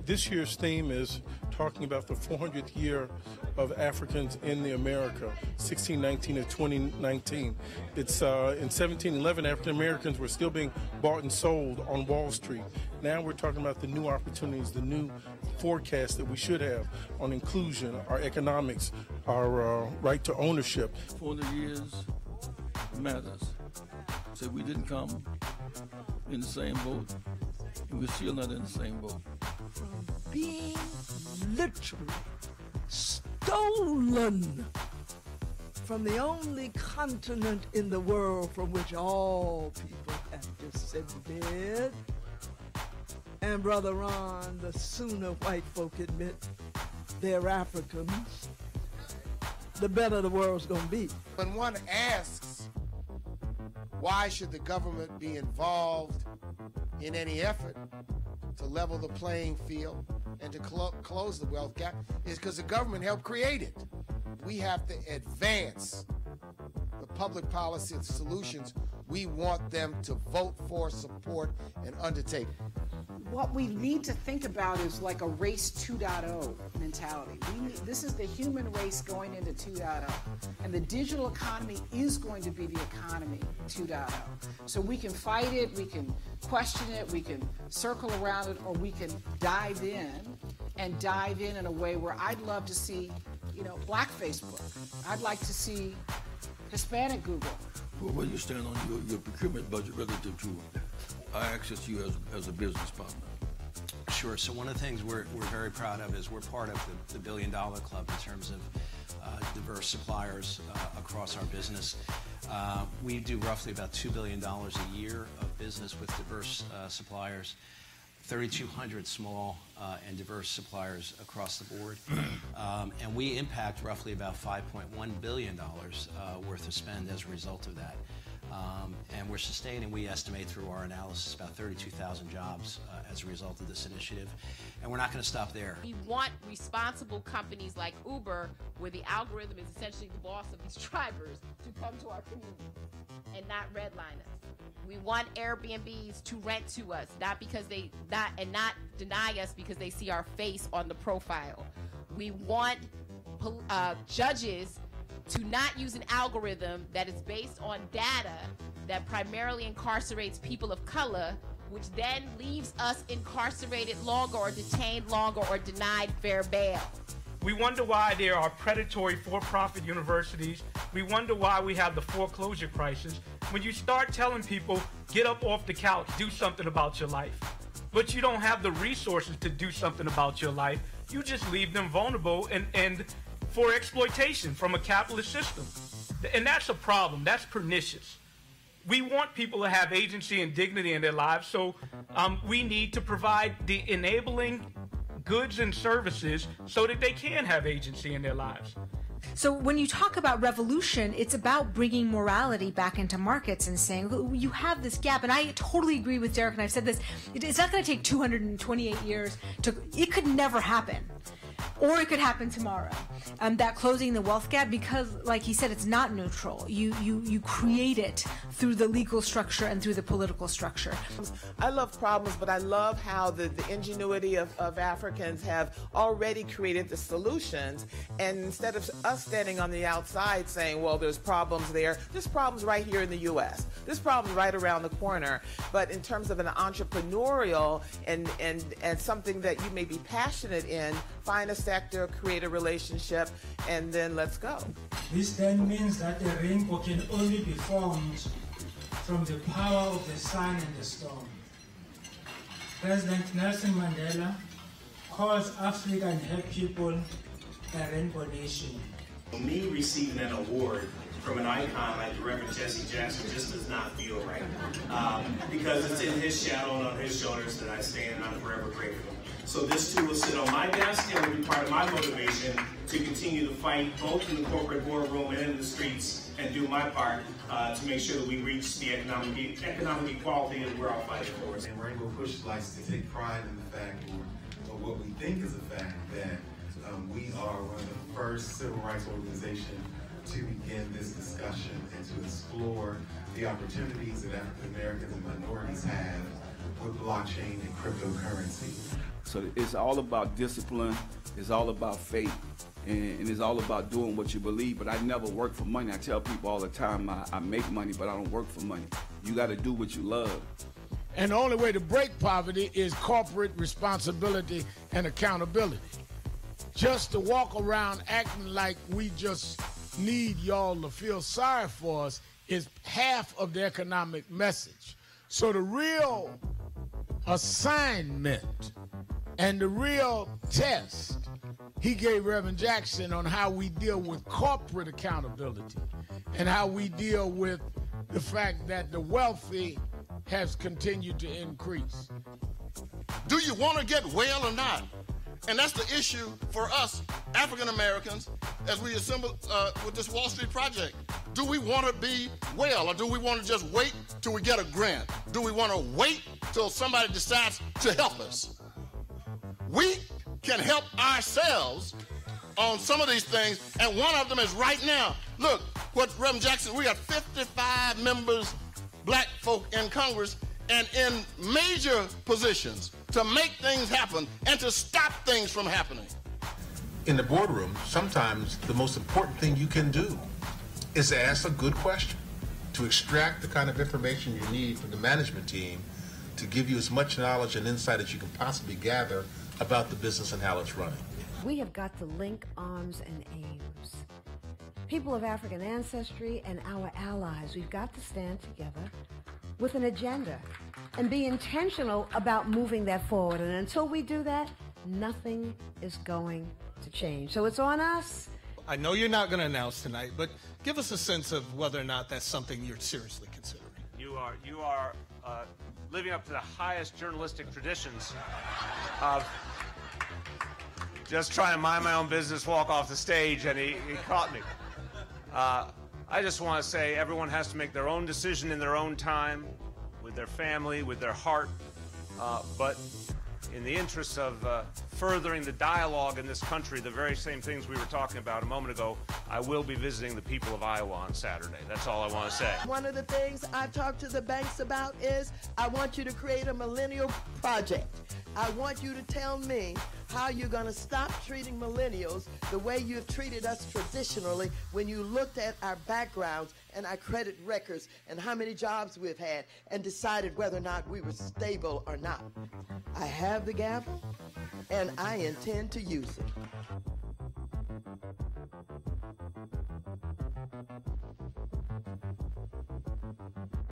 This year's theme is talking about the 400th year of Africans in the America, 1619 to 2019. It's in 1711, African Americans were still being bought and sold on Wall Street. Now we're talking about the new opportunities, the new forecast that we should have on inclusion, our economics, our right to ownership. 400 years matters. So we didn't come in the same boat, and we're still not in the same boat. From being literally stolen from the only continent in the world from which all people have descended. And Brother Ron, the sooner white folk admit they're Africans, the better the world's gonna be. When one asks, why should the government be involved in any effort to level the playing field and to close the wealth gap, is because the government helped create it. We have to advance the public policy solutions we want them to vote for, support, and undertake. What we need to think about is like a race 2.0 mentality. This is the human race going into 2.0. And the digital economy is going to be the economy 2.0. So we can fight it, we can question it, we can circle around it, or we can dive in in a way where I'd love to see, Black Facebook. I'd like to see Hispanic Google. Well, where you stand on your procurement budget relative to our access to you as a business partner? Sure. So one of the things we're very proud of is we're part of the $1 billion club in terms of diverse suppliers across our business. We do roughly about $2 billion a year of business with diverse suppliers. 3,200 small and diverse suppliers across the board. And we impact roughly about $5.1 billion worth of spend as a result of that. And we're sustaining, we estimate through our analysis, about 32,000 jobs as a result of this initiative. And we're not going to stop there. We want responsible companies like Uber, where the algorithm is essentially the boss of these drivers, to come to our community and not redline us. We want Airbnbs to rent to us, not deny us because they see our face on the profile. We want judges to not use an algorithm that is based on data that primarily incarcerates people of color, which then leaves us incarcerated longer or detained longer or denied fair bail. We wonder why there are predatory for-profit universities. We wonder why we have the foreclosure crisis. When you start telling people, get up off the couch, do something about your life, but you don't have the resources to do something about your life, you just leave them vulnerable and for exploitation from a capitalist system. And that's a problem. That's pernicious. We want people to have agency and dignity in their lives, so we need to provide the enabling goods and services so that they can have agency in their lives. So when you talk about revolution, it's about bringing morality back into markets and saying, you have this gap. And I totally agree with Derek, and I've said this, it's not going to take 228 years. It could never happen. Or it could happen tomorrow. That closing the wealth gap, because, like he said, it's not neutral. You create it through the legal structure and through the political structure. I love problems, but I love how the ingenuity of Africans have already created the solutions. And instead of us standing on the outside saying, well, there's problems there's problems right here in the U.S. There's problems right around the corner. But in terms of an entrepreneurial and something that you may be passionate in, find a sector, create a relationship, and then let's go. This then means that the rainbow can only be formed from the power of the sun and the storm. President Nelson Mandela calls Africa and her people a rainbow nation. Me receiving an award from an icon like the Reverend Jesse Jackson just does not feel right. Because it's in his shadow and on his shoulders that I stand, and I'm forever grateful. So this too will sit on my desk and will be part of my motivation to continue to fight both in the corporate boardroom and in the streets and do my part to make sure that we reach the economic equality that we're all fighting for. And Rainbow Push likes to take pride in the fact, or what we think is a fact, that we are one of the first civil rights organizations to begin this discussion and to explore the opportunities that African Americans and minorities have with blockchain and cryptocurrency. So it's all about discipline, it's all about faith, and it's all about doing what you believe. But I never work for money. I tell people all the time, I make money, but I don't work for money. You got to do what you love. And the only way to break poverty is corporate responsibility and accountability. Just to walk around acting like we just need y'all to feel sorry for us is half of the economic message. So the real assignment and the real test he gave Reverend Jackson on how we deal with corporate accountability and how we deal with the fact that the wealthy has continued to increase. Do you want to get well or not? And that's the issue for us African Americans as we assemble with this Wall Street project. Do we want to be well, or do we want to just wait till we get a grant? Do we want to wait till somebody decides to help us? We can help ourselves on some of these things, and one of them is right now. Look, what Reverend Jackson, we got 55 members, black folk in Congress, and in major positions to make things happen and to stop things from happening. In the boardroom, sometimes the most important thing you can do is to ask a good question, to extract the kind of information you need from the management team to give you as much knowledge and insight as you can possibly gather about the business and how it's running. We have got to link arms and aims. People of African ancestry and our allies, we've got to stand together with an agenda and be intentional about moving that forward. And until we do that, nothing is going to change. So it's on us. I know you're not going to announce tonight, but give us a sense of whether or not that's something you're seriously considering. You are living up to the highest journalistic traditions of just trying to mind my own business, walk off the stage, and he caught me. I just want to say everyone has to make their own decision in their own time, with their family, with their heart, but in the interest of furthering the dialogue in this country, the very same things we were talking about a moment ago, I will be visiting the people of Iowa on Saturday. That's all I want to say. One of the things I've talked to the banks about is I want you to create a millennial project. I want you to tell me how you're going to stop treating millennials the way you've treated us traditionally when you looked at our backgrounds and our credit records and how many jobs we've had and decided whether or not we were stable or not. I have the gavel, and I intend to use it.